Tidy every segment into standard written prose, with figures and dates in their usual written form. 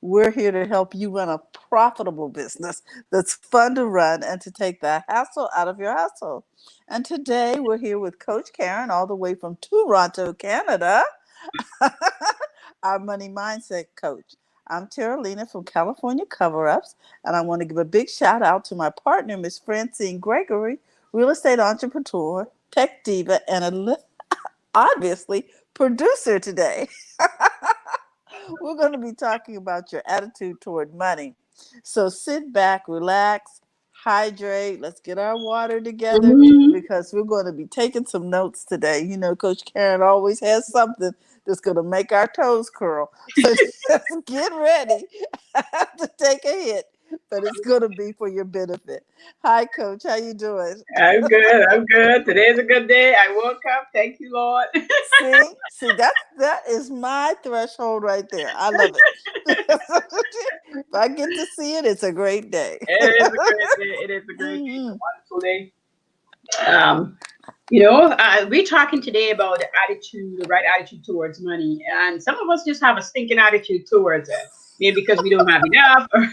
We're here to help you run a profitable business that's fun to run and to take the hassle out of your hustle. And today we're here with Coach Caren, all the way from Toronto, Canada, our money mindset coach. I'm Terralina from California Cover Ups, and I want to give a big shout out to my partner, Miss Francine Gregory, real estate entrepreneur, tech diva, and obviously producer today. We're going to be talking about your attitude toward money. So sit back, relax, hydrate. Let's get our water together because we're going to be taking some notes today. You know, Coach Caren always has something that's going to make our toes curl. So just get ready to take a hit, but it's going to be for your benefit. Hi, Coach. How you doing? I'm good. I'm good. Today's a good day. I woke up. Thank you, Lord. See, that is my threshold right there. I love it. If I get to see it, it's a great day. It is a great day. It is a great day. It's a Mhm. wonderful day. Um, we're talking today about the attitude, the right attitude towards money, and some of us just have a stinking attitude towards it. Maybe because we don't have enough, or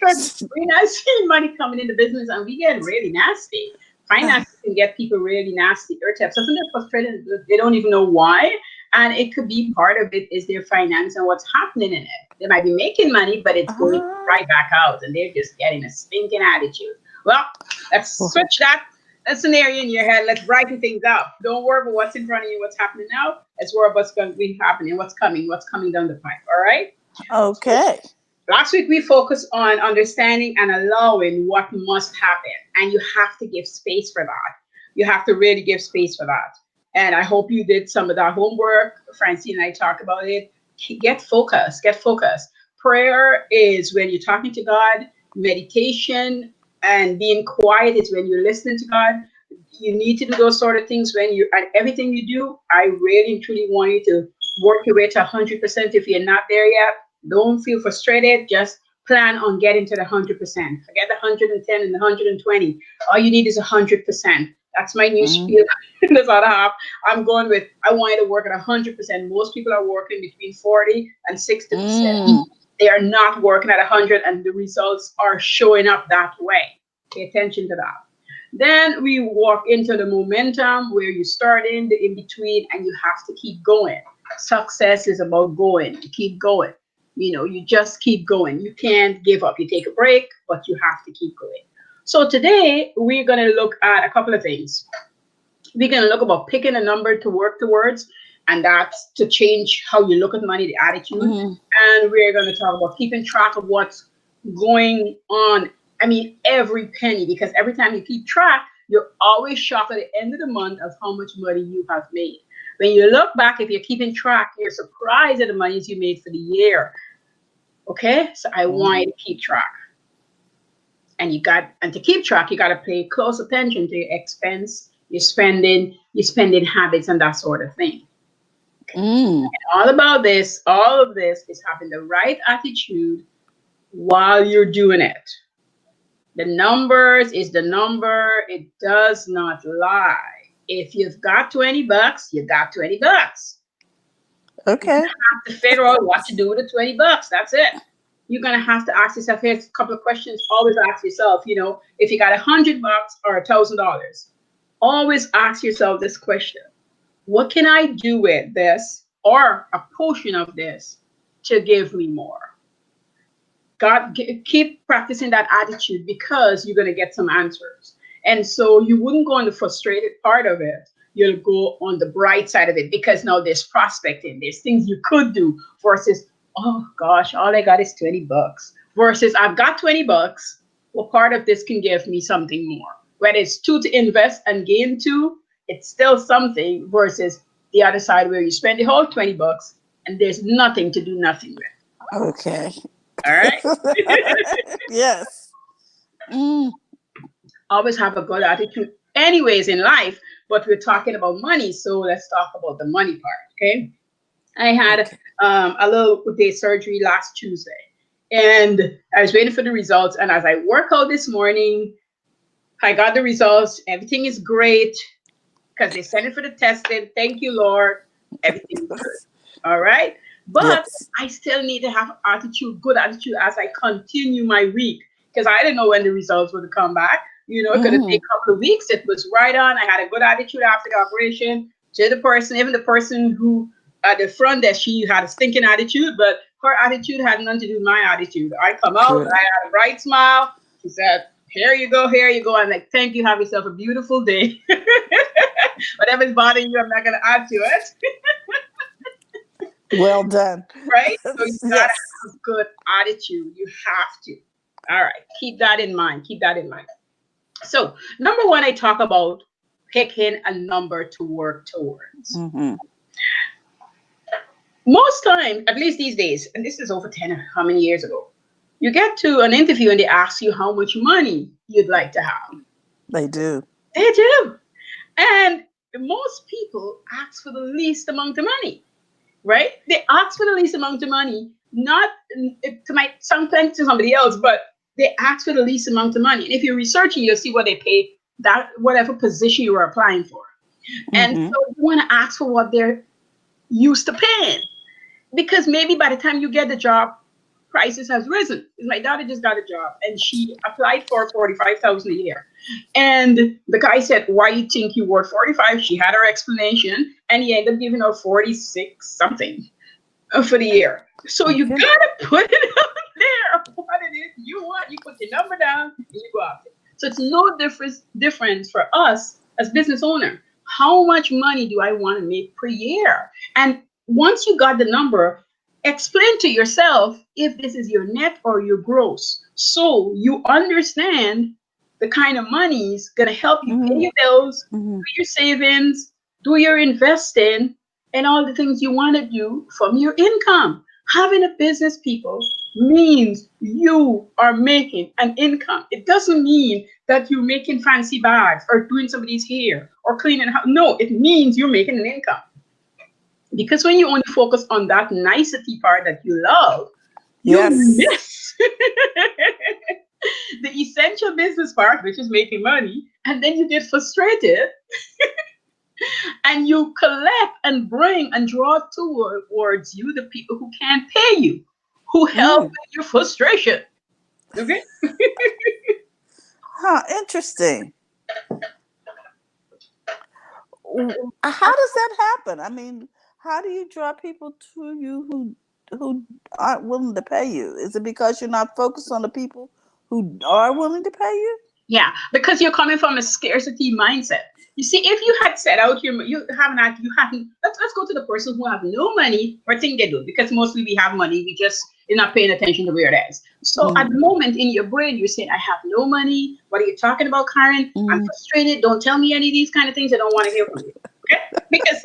because we're not seeing money coming into business, and we get really nasty. Finances can get people really nasty, irritated. Sometimes they're frustrated; they don't even know why, and it could be part of it is their finance and what's happening in it. They might be making money, but it's going Ah. right back out, and they're just getting a stinking attitude. Well, let's switch that scenario in your head. Let's brighten things up. Don't worry about what's in front of you, what's happening now. Let's worry about what's going to be happening, what's coming down the pipe. All right. So Okay. last week we focused on understanding and allowing what must happen, and you have to give space for that. You have to really give space for that. And I hope you did some of that homework. Francine and I talk about it. Get focused. Get focused. Prayer is when you're talking to God. Meditation and being quiet is when you're listening to God. You need to do those sort of things when you and everything you do. I really and truly want you to work your way to 100%. If you're not there yet, don't feel frustrated. Just plan on getting to the 100%. Forget the 110 and the 120. All you need is 100%. That's my new Mm. spiel. That's all I have. I'm going with. I want you to work at 100%. Most people are working between 40 and 60%. Mm. They are not working at 100, and the results are showing up that way. Pay attention to that. Then we walk into the momentum where you start in the in between and you have to keep going. Success is about going. You keep going. You just keep going. You can't give up. You take a break, but you have to keep going. So today we're going to look at a couple of things. We're going to look about picking a number to work towards, and that's to change how you look at money, the attitude. Mm. And we're going to talk about keeping track of what's going on. I mean, every penny, because every time you keep track, you're always shocked at the end of the month of how much money you have made. When you look back, if you're keeping track, you're surprised at the monies you made for the year. Okay, so I want you Mm. to keep track, and to keep track, you got to pay close attention to your expense, your spending habits, and that sort of thing. Mm. All of this is having the right attitude while you're doing it. The numbers is the number, it does not lie. If you've got 20 bucks, you got 20 bucks. You Okay. have to figure out what to do with the 20 bucks. That's it. You're gonna have to ask yourself, here's a couple of questions. Always ask yourself, if you got $100 or $1,000, always ask yourself this question: what can I do with this or a portion of this to give me more? Keep practicing that attitude because you're going to get some answers. And so you wouldn't go on the frustrated part of it. You'll go on the bright side of it because now there's prospecting, there's things you could do versus, oh gosh, all I got is 20 bucks versus I've got 20 bucks. Well, part of this can give me something more. Whether it's two to invest and gain two, it's still something versus the other side where you spend the whole 20 bucks and there's nothing to do nothing with. Okay. All right. Yes. Mm. Always have a good attitude anyways in life, but we're talking about money, so let's talk about the money part. Okay, I had Okay. a little day surgery last Tuesday, and I was waiting for the results, and as I work out this morning, I got the results. Everything is great because they sent it for the testing. Thank you, Lord. Everything is good. All right. But Yes. I still need to have attitude, good attitude as I continue my week because I didn't know when the results would come back. It could have taken Hmm. a couple of weeks. It was right on. I had a good attitude after the operation to the person, even the person who at the front desk, she had a stinking attitude, but her attitude had nothing to do with my attitude. I come out, Good. I had a bright smile. She said, here you go, here you go. I'm like, thank you, have yourself a beautiful day. Whatever's bothering you, I'm not going to add to it. Well done. Right? So you gotta Yes. have a good attitude. You have to. All right. Keep that in mind. Keep that in mind. So number one, I talk about picking a number to work towards. Hmm. Most time, at least these days, and this is over 10 or how many years ago, you get to an interview and they ask you how much money you'd like to have. They do. They do. And most people ask for the least amount of money, right? They ask for the least amount of money, not to my sometimes to somebody else, but they ask for the least amount of money. And if you're researching, you'll see what they pay that whatever position you are applying for. And Hmm. so you want to ask for what they're used to paying. Because maybe by the time you get the job, prices has risen. My daughter just got a job and she applied for 45,000 a year. And the guy said, why you think you worth 45? She had her explanation and he ended up giving her 46 something for the year. So you Okay. gotta put it out there. What it is you want, you put your number down and you go after it. So it's no difference for us as business owner. How much money do I want to make per year? And once you got the number, explain to yourself if this is your net or your gross. So you understand the kind of money is gonna help you pay Hmm. your bills, Hmm. do your savings, do your investing, and all the things you want to do from your income. Having a business, people, means you are making an income. It doesn't mean that you're making fancy bags or doing somebody's hair or cleaning house. No, it means you're making an income. Because when you only focus on that nicety part that you love, you Yes. miss the essential business part, which is making money, and then you get frustrated and you collect and bring and draw towards you the people who can't pay you, who help Mm. with your frustration. Okay? Huh. Interesting. How does that happen? I mean, how do you draw people to you who aren't willing to pay you? Is it because you're not focused on the people who are willing to pay you? Yeah, because you're coming from a scarcity mindset. You see, if you had set out your, you haven't. Let's go to the person who have no money or think they do, because mostly we have money, we just you're not paying attention to where it is. So at the Mm. moment in your brain, you're saying, "I have no money. What are you talking about, Karen? I'm Mm. frustrated. Don't tell me any of these kind of things. I don't want to hear from you." Okay, because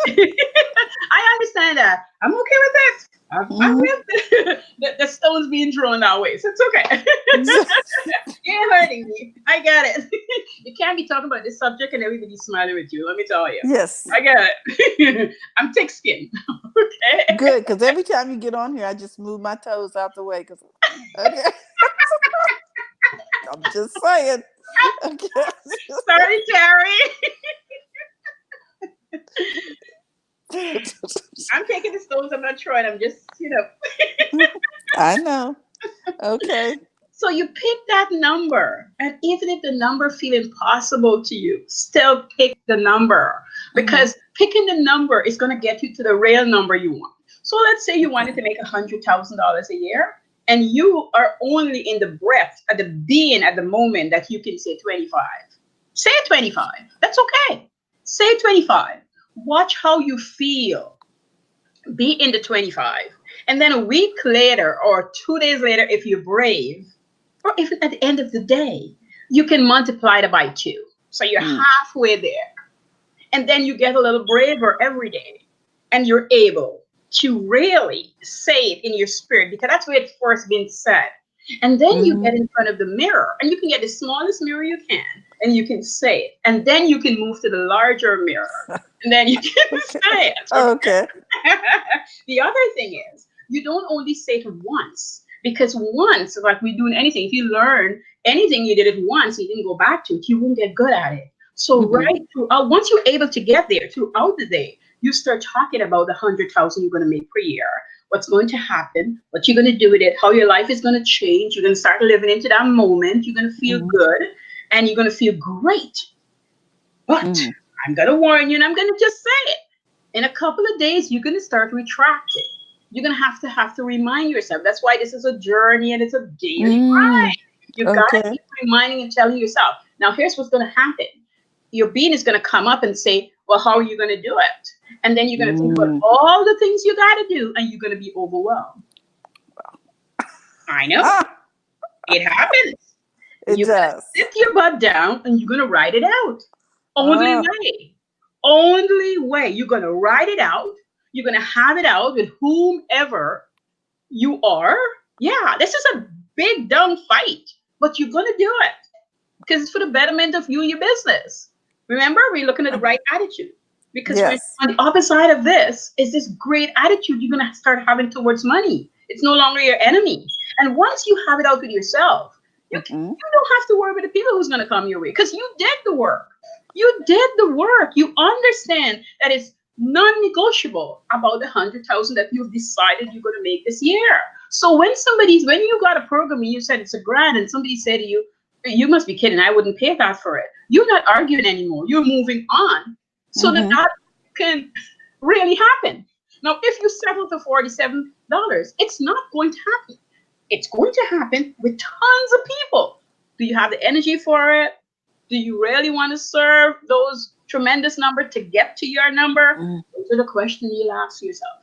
I understand that. I'm okay with it. I'm Mm. with the stones being thrown that way, so it's okay. You're hurting me. I get it. You can't be talking about this subject and everybody's smiling with you. Let me tell you. Yes. I get it. I'm thick skinned. Okay. Good, because every time you get on here, I just move my toes out the way. Because okay, I'm just saying. Okay. Sorry, Terry. I'm taking the stones. I'm not trying. I'm just. I know. Okay. So you pick that number, and even if the number feel impossible to you, still pick the number Hmm. because picking the number is going to get you to the real number you want. So let's say you wanted Okay. to make $100,000 a year, and you are only in the breath at the being at the moment that you can say 25. Say 25. That's okay. Say 25. Watch how you feel, be in the 25. And then a week later or 2 days later, if you're brave, or even at the end of the day, you can multiply it by two. So you're Mm. halfway there. And then you get a little braver every day. And you're able to really say it in your spirit because that's where it's first been said. And then you Hmm. get in front of the mirror and you can get the smallest mirror you can and you can say it. And then you can move to the larger mirror and then you can Okay. say it. Okay. Okay. The other thing is, you don't only say it once, because once, like we do in anything, if you learn anything, you did it once, you didn't go back to it, you won't get good at it. So Hmm. right throughout, once you're able to get there throughout the day, you start talking about the 100,000 you're going to make per year. what's going to happen, what you're going to do with it, how your life is going to change. You're going to start living into that moment. You're going to feel Mm-hmm. good and you're going to feel great. But Mm-hmm. I'm going to warn you and I'm going to just say it. In a couple of days, you're going to start retracting. You're going to have to remind yourself. That's why this is a journey and it's a daily Mm. grind. You got to Okay. keep reminding and telling yourself. Now, here's what's going to happen. Your being is going to come up and say, well, how are you going to do it? And then you're going to think about Mm. all the things you got to do and you're going to be overwhelmed. I know Ah, it happens. it You got to does. sit your butt down and you're going to write it out. Only Ah. way. Only way. You're going to write it out. You're going to have it out with whomever you are. Yeah, this is a big dumb fight, but you're going to do it because it's for the betterment of you and your business. Remember, we're looking at the right attitude because when Yes. on the opposite side of this is this great attitude you're going to start having towards money. It's no longer your enemy. And once you have it out with yourself, Mm-hmm. you don't have to worry about the people who's going to come your way because you did the work. You did the work. You understand that it's non-negotiable about the 100,000 that you've decided you're going to make this year. So when you got a program and you said it's a grant and somebody said to you, you must be kidding, I wouldn't pay that for it. You're not arguing anymore. You're moving on so that Mm-hmm. that can really happen. Now, if you settle for $47, it's not going to happen. It's going to happen with tons of people. Do you have the energy for it? Do you really want to serve those tremendous number to get to your number? Those are the questions you'll ask yourself.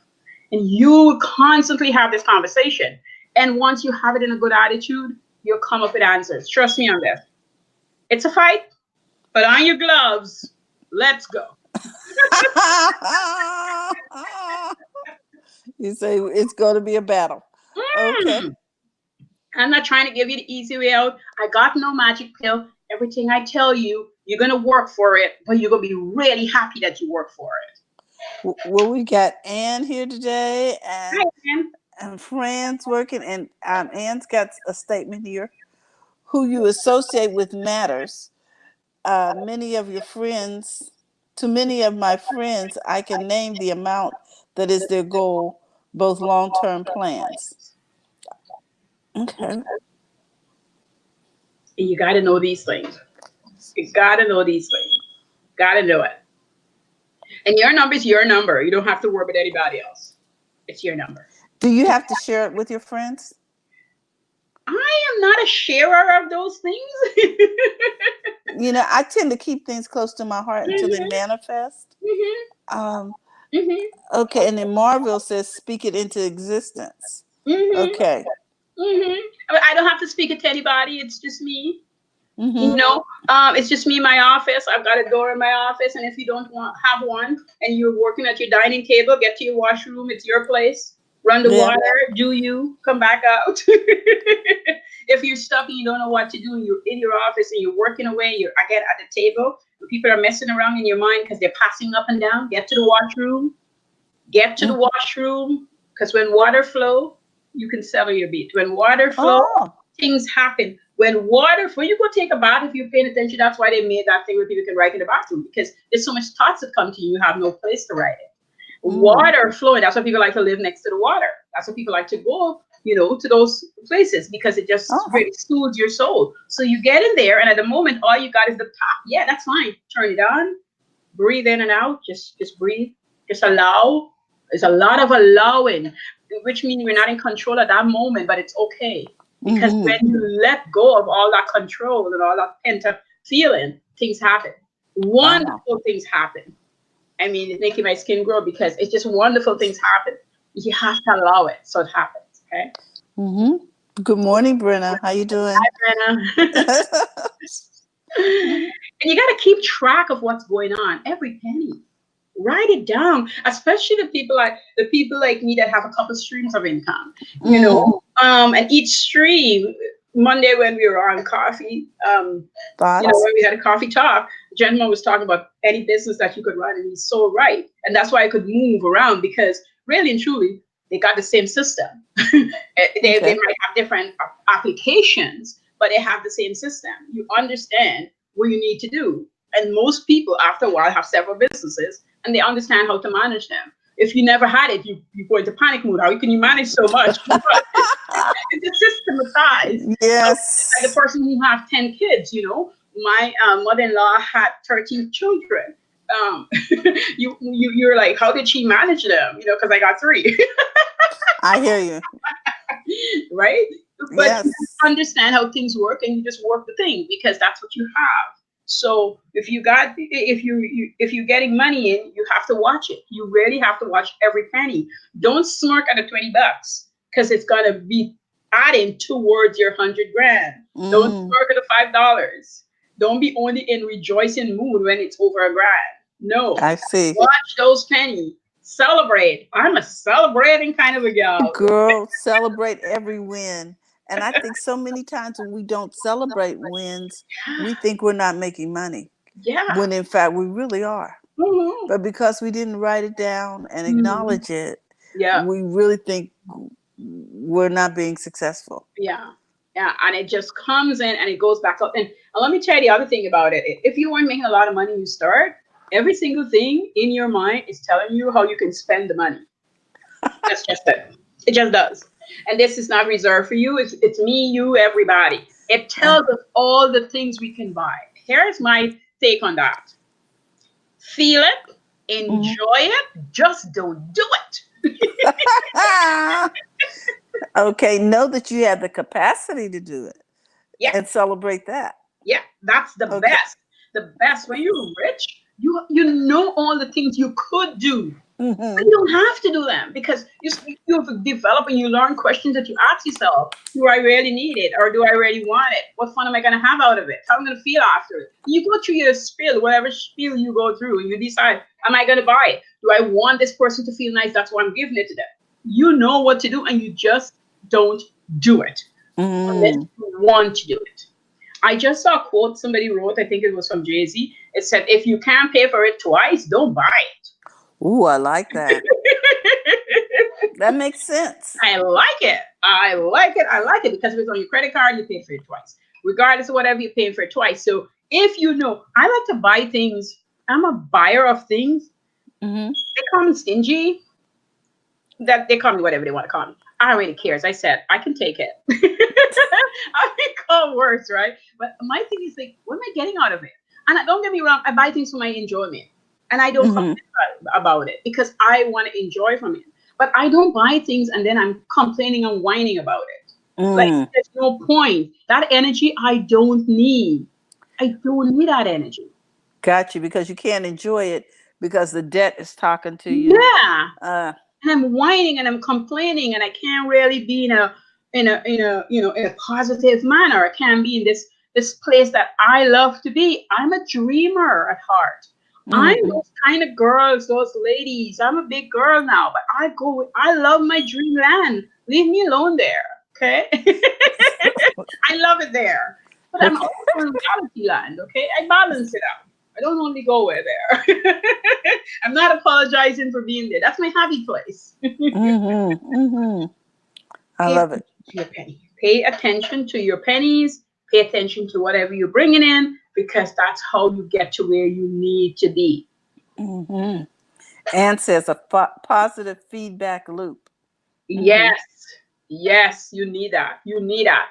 And you constantly have this conversation. And once you have it in a good attitude, you'll come up with answers. Trust me on this. It's a fight, but on your gloves. Let's go. You say it's going to be a battle. Okay. Mm. I'm not trying to give you the easy way out. I got no magic pill. Everything I tell you, you're going to work for it, but you're going to be really happy that you work for it. Well, we got Ann here today, Hi, man. and friends working, and Ann's got a statement here. Who you associate with matters. Many of your friends, to many of my friends, I can name the amount that is their goal, both long term plans. Okay. You got to know these things. You got to know these things. Got to know it. And your number is your number. You don't have to worry about anybody else. It's your number. Do you have to share it with your friends? I am not a sharer of those things. I tend to keep things close to my heart until they Mhm, manifest. mhm, Um, mhm, okay, and then Marville says, speak it into existence. mhm, Okay. mhm. I don't have to speak it to anybody. It's just me. You Mm-hmm. know, it's just me in my office. I've got a door in my office, and if you don't have one, and you're working at your dining table, get to your washroom. It's your place. Run the Yeah. water. Do you come back out? If you're stuck and you don't know what to do, and you're in your office and you're working away, you're again at the table. People are messing around in your mind because they're passing up and down. Get to the washroom. Get to the Mm. washroom because when water flow, you can settle your beat. When water flow, Oh. things happen. When you go take a bath, if you're paying attention, that's why they made that thing where people can write in the bathroom because there's so much thoughts that come to you, you have no place to write it. Mm. Water flowing, that's why people like to live next to the water. That's why people like to go, to those places because it just Oh. really soothes your soul. So you get in there, and at the moment, all you got is the top. Yeah, that's fine. Turn it on, breathe in and out. Just breathe. Just allow. There's a lot of allowing, which means we're not in control at that moment, but it's okay. Because Mm-hmm. when you let go of all that control and all that pent up feeling, things happen. Uh-huh. Wonderful things happen. I mean, it's making my skin grow because it's just wonderful things happen. You have to allow it so it happens. Okay. Mm-hmm. Good morning, Brenna. How you doing? Anna. And you got to keep track of what's going on, every penny. Write it down, especially the people like me that have a couple streams of income, Mm-hmm. and each stream. Monday when we were on coffee, Thoughts? when we had a coffee talk, the gentleman was talking about any business that you could run, and he's so right, and that's why I could move around because really and truly they got the same system. They Okay. might have different applications, but they have the same system. You understand what you need to do. And most people, after a while, have several businesses and they understand how to manage them. If you never had it, you go into panic mode. How can you manage so much? But it's systematized. So it's like a Yes. person who have 10 kids, you know. My mother-in-law had 13 children. Um, you're like, how did she manage them? You know, because I got three. I hear you. Right? But you Yes. understand how things work and you just work the thing because that's what you have. So if you're getting money in, you have to watch it. You really have to watch every penny. Don't smirk at the $20 because it's gonna be adding towards your 100 grand. Don't Mm, smirk at the $5. Don't be only in rejoicing mood when it's over a grand. No, I see. watch those pennies. Celebrate. I'm a celebrating kind of a gal. Girl, celebrate every win. And I think so many times when we don't celebrate wins, we think we're not making money, Yeah. when in fact we really are. Mhm. But because we didn't write it down and Mhm. acknowledge it, Yeah. we really think we're not being successful. Yeah. Yeah. And it just comes in and it goes back up. And let me tell you the other thing about it. If you weren't making a lot of money, you start, every single thing in your mind is telling you how you can spend the money. That's just it. It just does. And this is not reserved for you. It's me, you, everybody. It Uh, tells us all the things we can buy. Here's my take on that. Feel it, mhm. enjoy it, just don't do it. Okay, know that you have the capacity to do it Yeah, and celebrate that. yeah, that's the Okay. best. The best when you're rich, you know all the things you could do. But you Hmm. don't have to do them because you develop and you learn questions that you ask yourself. Do I really need it or do I really want it? What fun am I going to have out of it? How am I going to feel after it? You go through your spiel, whatever spiel you go through, and you decide, am I going to buy it? Do I want this person to feel nice? That's why I'm giving it to them. You know what to do and you just don't do it unless Mm. you want to do it. I just saw a quote somebody wrote, I think it was from Jay-Z. It said, if you can't pay for it twice, don't buy Ooh, I like that. it. That makes sense. I like it. I like it. I like it because if it's on your credit card, you pay for it twice. Regardless of whatever you're paying for it twice. So if you know, I like to buy things. I'm a buyer of things. Hmm. They call me stingy. That they call me whatever they want to call me. I don't really care. As I said, I can take it. I can call worse, right? But my thing is like, what am I getting out of it? And don't get me wrong, I buy things for my enjoyment, and I don't Hmm. complain about it because I want to enjoy from it. But I don't buy things and then I'm complaining and whining about it. Like Mm. there's no point. That energy I don't need. I don't need that energy. Got you, because you can't enjoy it because the debt is talking to you. Yeah. Uh, And I'm whining and I'm complaining and I can't really be in a positive manner. I can't be in this place that I love to be. I'm a dreamer at heart. I'm mm. those kind of girls, those ladies. I'm a big girl now, but I love my dreamland. Leave me alone there. Okay? I love it there. But I'm Okay. also in reality land, okay? I balance it out. I don't only go where there. I'm not apologizing for being there. That's my happy place. Hmm. Hmm. I Pay love attention it. to your penny. Pay attention to your pennies. Pay attention to whatever you're bringing in because that's how you get to where you need to be. Hmm. And says a positive feedback loop. Hmm. Yes, yes, you need that. You need that.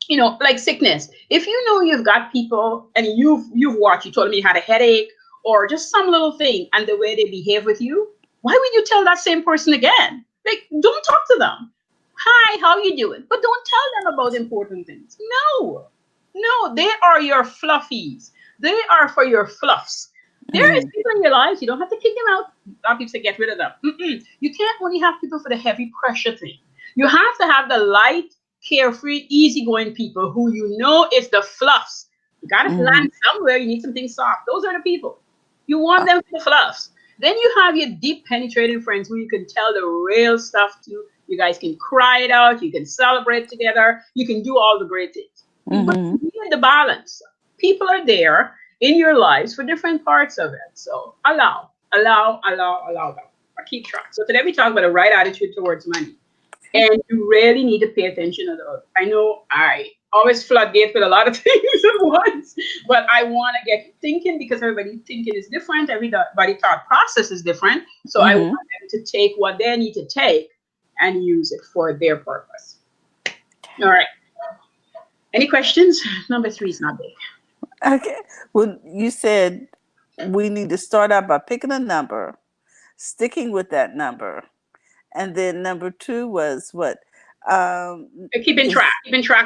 You know, like sickness. If you know you've got people and you've watched, you told me you had a headache or just some little thing, and the way they behave with you, why would you tell that same person again? Like, don't talk to them. Hi, how you doing? But don't tell them about important things. No, no, they are your fluffies. They are for your fluffs. There is Hmm. people in your lives. You don't have to kick them out. A lot of people say get rid of them. Mm-mm. You can't only have people for the heavy pressure thing. You have to have the light, carefree, easygoing people who you know is the fluffs. You got to Hmm. land somewhere. You need something soft. Those are the people. You want them for the fluffs. Then you have your deep penetrating friends who you can tell the real stuff to. You guys can cry it out. You can celebrate together. You can do all the great things. But Hmm. you need the balance. People are there in your lives for different parts of it. So allow, allow, allow, allow them. I keep track. So today we talk about a right attitude towards money. And you really need to pay attention to those. I know I always floodgate with a lot of things at once, but I want to get you thinking because everybody thinking is different. Everybody thought process is different. So I want Mm-hmm. them to take what they need to take and use it for their purpose. All right. Any questions? Number three is not big. Okay. Well, you said we need to start out by picking a number, sticking with that number, and then number two was what? Is Keeping track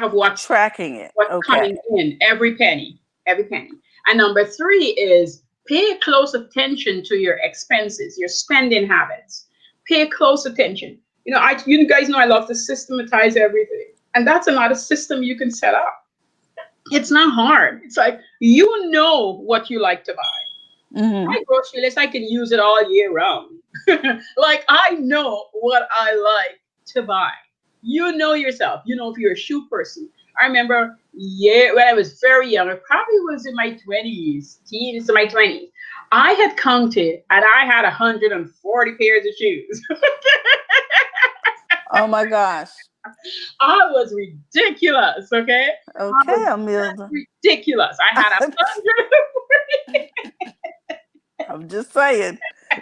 of tracking it. what's Okay. coming in, every penny. And number three is pay close attention to your expenses, your spending habits. Pay close attention. You guys know I love to systematize everything, and that's another system you can set up. It's not hard. It's like what you like to buy. Mm-hmm. My grocery list, I can use it all year round. Like I know what I like to buy. You know yourself. You know if you're a shoe person. I remember when I was very young, I probably was in my 20s, teens to my 20s. I had counted and I had 140 pairs of shoes. Oh my gosh. I was ridiculous, okay? I Okay, was Amelia. ridiculous. I had 100. I'm just saying.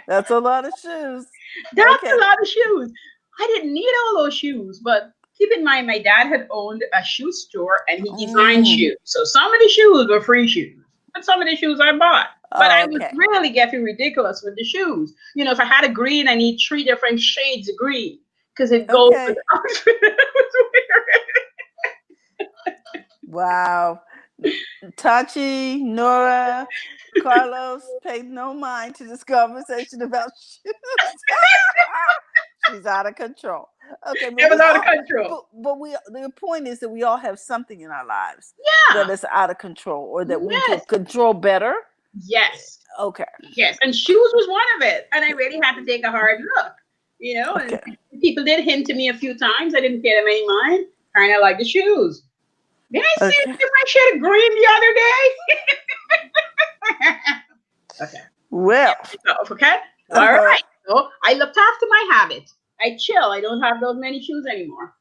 That's a lot of shoes. That's a Okay. lot of shoes. I didn't need all those shoes, but keep in mind, my dad had owned a shoe store and he designed Mm. shoes. So some of the shoes were free shoes, but some of the shoes I bought. But I was Okay. really getting ridiculous with the shoes. If I had a green, I need three different shades of green because it goes with Okay. the outfit I was wearing. Wow. Tachi, Nora, Carlos paid no mind to this conversation about shoes. She's out of control. Okay, but It was we out of all control. but we the point is that we all have something in our lives that Yeah. is out of control or that we Yes. could control better. Yes. Okay. Yes, and shoes was one of it. And I really had to take a hard look, and Okay. people did hint to me a few times. I didn't pay them any mind. Kind of like the shoes. Did I see Okay. if I shade of green the other day? Okay. Well, Myself, okay? All uh-huh. right. So I looked after my habit. I chill. I don't have those many shoes anymore.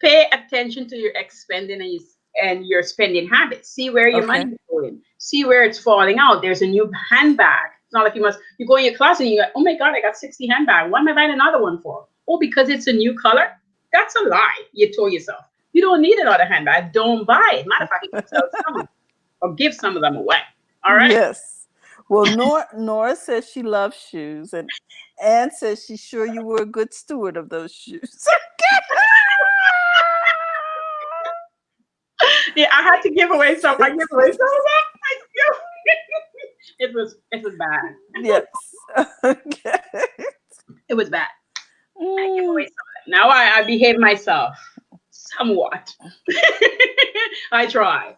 Pay attention to your expending and your spending habits. See where your money Okay. is going. See where it's falling out. There's a new handbag. It's not like you go in your closet and you go, oh my God, I got 60 handbag. What am I buying another one for? Oh, because it's a new color? That's a lie. You told yourself. You don't need another handbag. Don't buy it. Matter of fact, you can sell some or give some of them away. All right. Yes. Well, Nora says she loves shoes, and Anne says she's sure you were a good steward of those shoes. Yeah, I had to give away some. I give away some of them. It was bad. Yes. Okay. It was bad. I give away Mm, some of them. Now I behave myself somewhat. I try.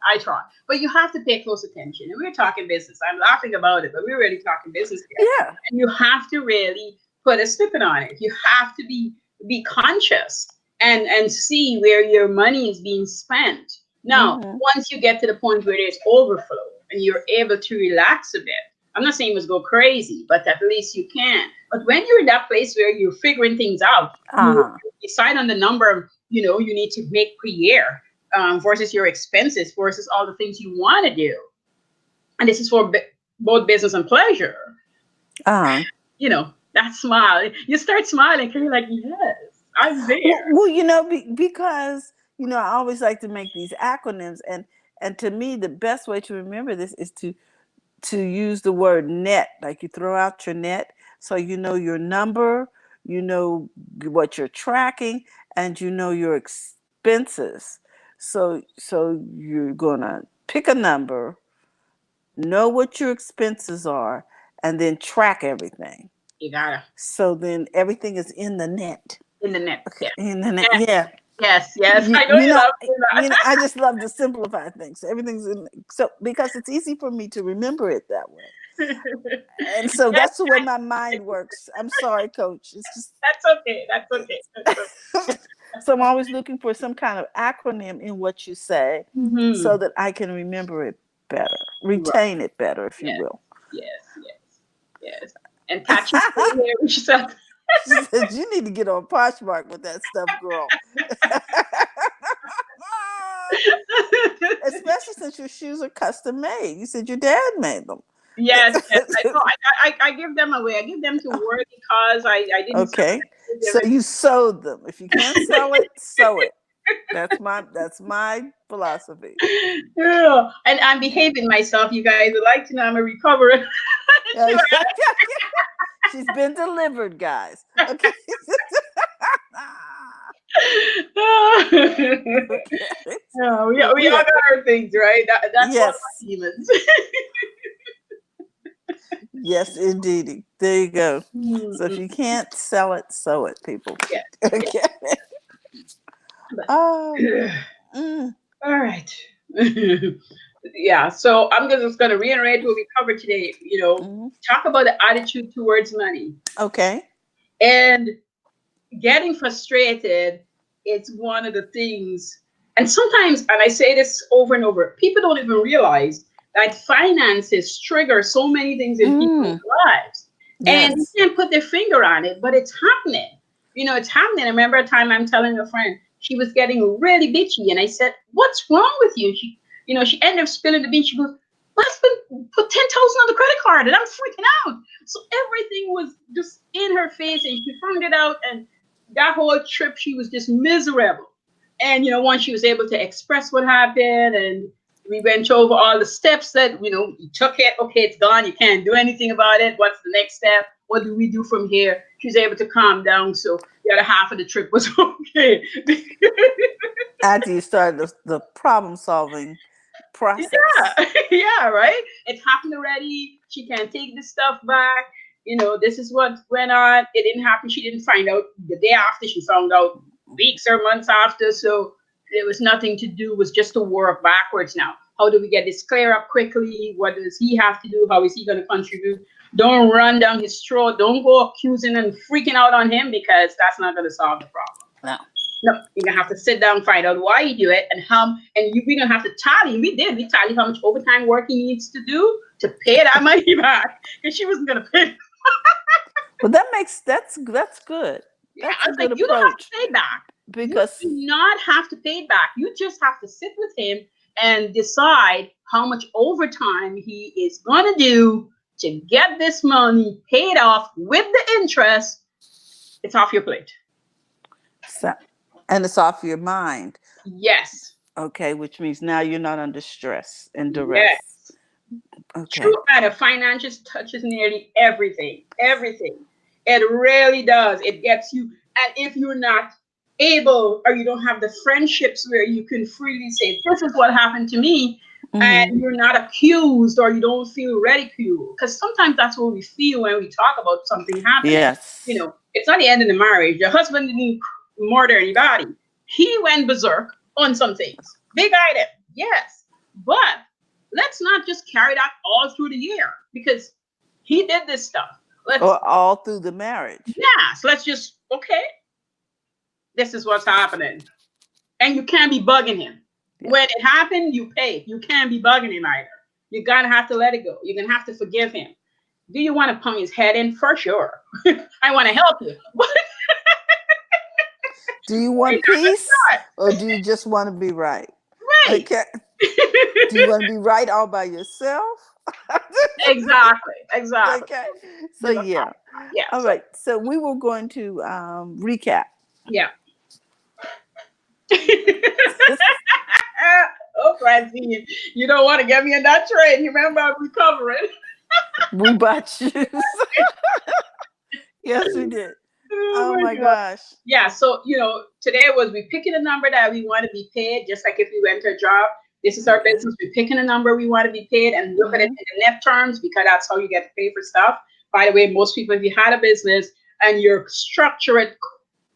But you have to pay close attention. And we're talking business. I'm laughing about it, but we're really talking business here. yeah. And you have to really put a snippet on it. You have to be conscious and see where your money is being spent. Now, Hmm. once you get to the point where there's overflow and you're able to relax a bit, I'm not saying you must go crazy, but at least you can. But when you're in that place where you're figuring things out, you Uh-huh. decide on the number you need to make per year versus your expenses versus all the things you want to do. And this is for both business and pleasure. Uh-huh. That smile. You start smiling because you're like, yes, I'm there. Well, because I always like to make these acronyms, and to me, the best way to remember this is to use the word net. Like you throw out your net, so you know your number, you know what you're tracking, and you know your expenses. So you're gonna pick a number, know what your expenses are, and then track everything. You gotta So then everything is in the net. in the net. Okay, Yeah. in the net. Yes. Yeah. Yes. You, I know you you know, love doing that. I just love to simplify things. So everything's in, so because it's easy for me to remember it that way, and so Yes, that's the way my mind works. I'm sorry, Coach. It's just that's okay. That's okay. That's okay. so I'm always looking for some kind of acronym in what you say, so Mm-hmm. that I can remember it better, Right. retain it better, if you Yes. will. Yes. Yes. Yes. And Tachi, here, she said. She said, "You need to get on Poshmark with that stuff, girl." Especially since your shoes are custom made. You said your dad made them. Yes, yes. I give them away. I give them to work because I didn't sell Okay. them. I give So them you sewed them. If you can't sell it, sew it. That's my philosophy. yeah. And I'm behaving myself. You guys would like to know I'm a recoverer. Yeah, yeah, yeah. She's been delivered, guys. Okay. Okay. Yeah, we, Well, we all got our things, right? That's one of yes, my demons. yes, indeedy. There you go. So if Mm, you can't sell it, sew it, people. yes, yes. Okay. But, Oh, mm, all right. Yeah, so I'm just going to reiterate what we covered today. mm. Talk about the attitude towards money. Okay. And getting frustrated is one of the things. And sometimes, and I say this over and over, people don't even realize that finances trigger so many things in people's Mm, lives. And you yes. can't put their finger on it, but it's happening. It's happening. I remember a time I'm telling a friend, she was getting really bitchy. And I said, "What's wrong with you?" She ended up spilling the beans. She goes, "My husband put 10,000 on the credit card and I'm freaking out." So everything was just in her face and she found it out. And that whole trip, she was just miserable. And once she was able to express what happened, and we went over all the steps that you took it. Okay, it's gone. You can't do anything about it. What's the next step? What do we do from here? She was able to calm down. So the other half of the trip was okay. After you started the problem solving process. Yeah, yeah, right. It's happened already. She can't take this stuff back. This is what went on. It didn't happen. She didn't find out the day after. She found out weeks or months after. So there was nothing to do. It was just to work backwards now. How do we get this clear up quickly? What does he have to do? How is he going to contribute? Don't run down his throat. Don't go accusing and freaking out on him because that's not going to solve the problem. No. No, you're gonna have to sit down, find out why you do it, and how. And we're gonna have to tally. We did. We tallied how much overtime work he needs to do to pay that money back, because she wasn't gonna pay. Well, that's good. Yeah, That's I a was like, good you don't have to approach pay it back. You do because not have to pay it back. You just have to sit with him and decide how much overtime he is gonna do to get this money paid off with the interest. It's off your plate. so, and it's off your mind. Yes. Okay, which means now you're not under stress and duress. Yes. Okay. True matter, finances touches nearly everything. Everything. It really does. It gets you. And if you're not able, or you don't have the friendships where you can freely say, "This is what happened to me," Hmm. and you're not accused or you don't feel ridiculed. Because sometimes that's what we feel when we talk about something happening. Yes. It's not the end of the marriage. Your husband didn't murder anybody. He went berserk on some things. Big item, yes. But let's not just carry that all through the year, because he did this stuff. Let's, Or all through the marriage. yeah, so let's just, okay, this is what's happening. And you can't be bugging him. Yeah. When it happened, you pay. You can't be bugging him either. You're gonna have to let it go. You're gonna have to forgive him. Do you want to pump his head in? For sure. I want to help you. But Do you we're want peace not or do you just want to be right? right. Okay. Do you want to be right all by yourself? Exactly. Exactly. Okay. So There's a yeah. yeah. All So right. So we were going to recap. yeah. Oh, Francine, you don't want to get me in that train. You remember I'm recovering. We bought shoes. Yes, we did. Oh Oh my my God. gosh. Yeah, so today was we picking a number that we want to be paid, just like if we went to a job. This is our Okay. business. We're picking a number we want to be paid and look at it Hmm. in the net terms, because that's how you get to pay for stuff. By the way, most people, if you had a business and you're structure it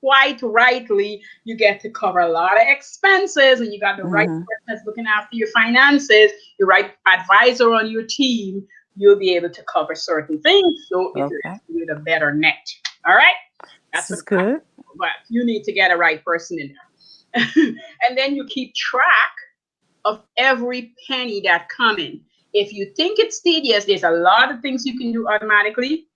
quite rightly, you get to cover a lot of expenses, and you got the right Hmm. person that's looking after your finances, the right advisor on your team, you'll be able to cover certain things. So it Okay. left you with a better net. All right? This That's what is good. but you need to get a right person in there. And then you keep track of every penny that come in. If you think it's tedious, there's a lot of things you can do automatically.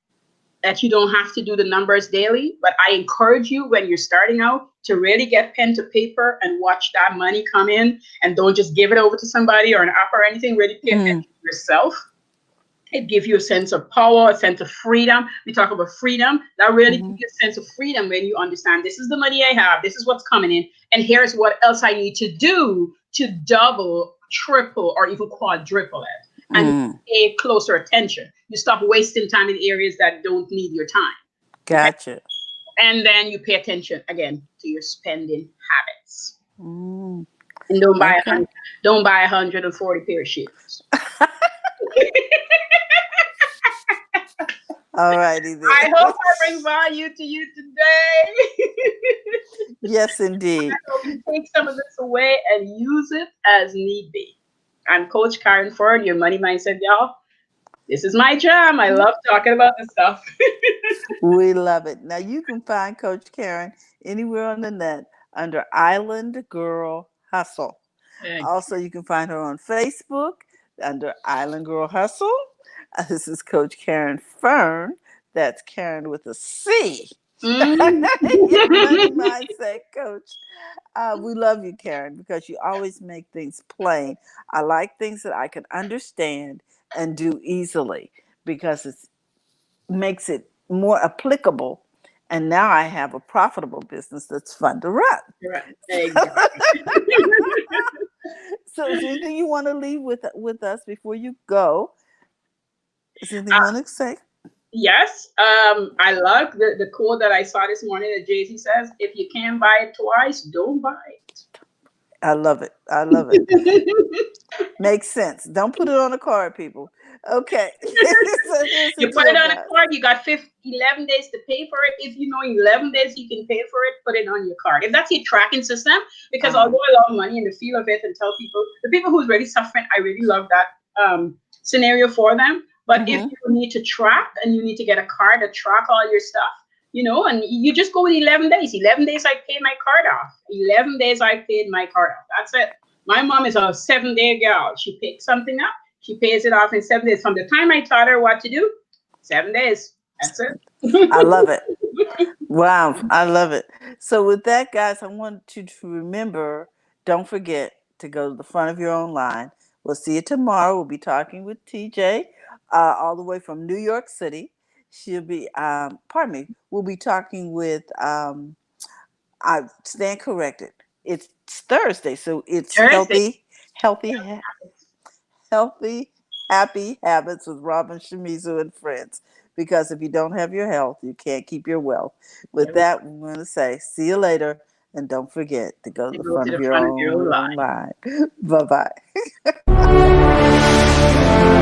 that you don't have to do the numbers daily, but I encourage you when you're starting out to really get pen to paper and watch that money come in, and don't just give it over to somebody or an app or anything. Really pay attention Mm, to yourself. It gives you a sense of power, a sense of freedom. We talk about freedom. That really gives hmm you a sense of freedom when you understand this is the money I have, this is what's coming in, and here's what else I need to do to double, triple, or even quadruple it. And you mm, pay closer attention. You stop wasting time in areas that don't need your time. Okay. gotcha. And then you pay attention again to your spending habits. Mm, And don't buy a okay. hundred, don't buy 140 pair of shoes. All righty then. I hope I bring value to you today. Yes, indeed. Hope you take some of this away and use it as need be. I'm Coach Karen Ford, your money mindset y'all. This is my jam. I love talking about this stuff. We love it. Now you can find Coach Caren anywhere on the net under Island Girl Hustle. Thanks. Also, you can find her on Facebook under Island Girl Hustle. This is Coach Caren Fern. That's Karen with a C. Mm. Your money mindset coach. We love you, Karen, because you always make things plain. I like things that I can understand and do easily because it makes it more applicable. And now I have a profitable business that's fun to run. Right. Exactly. So, is there anything you want to leave with us before you go? Is there anything you want to say? Yes, I love the quote that I saw this morning that Jay Z says, "If you can't buy it twice, don't buy I love it. I love it. it." Makes sense. Don't put it on a card, people. Okay. So here's the You put it deal, on a guys. card, you got 11 days to pay for it. If you know 11 days you can pay for it, put it on your card. If that's your tracking system, because Uh-huh. although I love money and the feel of it and tell people, the people who's really suffering, I really love that scenario for them. But if Mm-hmm. you need to track and you need to get a card to track all your stuff, and you just go with 11 days. 11 days I paid my card off. 11 days I paid my card off. That's it. My mom is a 7-day girl. She picks something up, she pays it off in 7 days. From the time I taught her what to do, 7 days. That's I love it. it. Wow, I love it. So with that, guys, I want you to remember, don't forget to go to the front of your own line. We'll see you tomorrow. We'll be talking with TJ, all the way from New York City. She'll be, pardon me, we'll be talking with, I stand corrected. It's Thursday, so it's Thursday. healthy, healthy, happy habits with Robin Shimizu and friends. Because if you don't have your health, you can't keep your wealth. With that, we're going to say, see you later. And don't forget to go to the Go front to of the your front of your own line. line. Bye bye.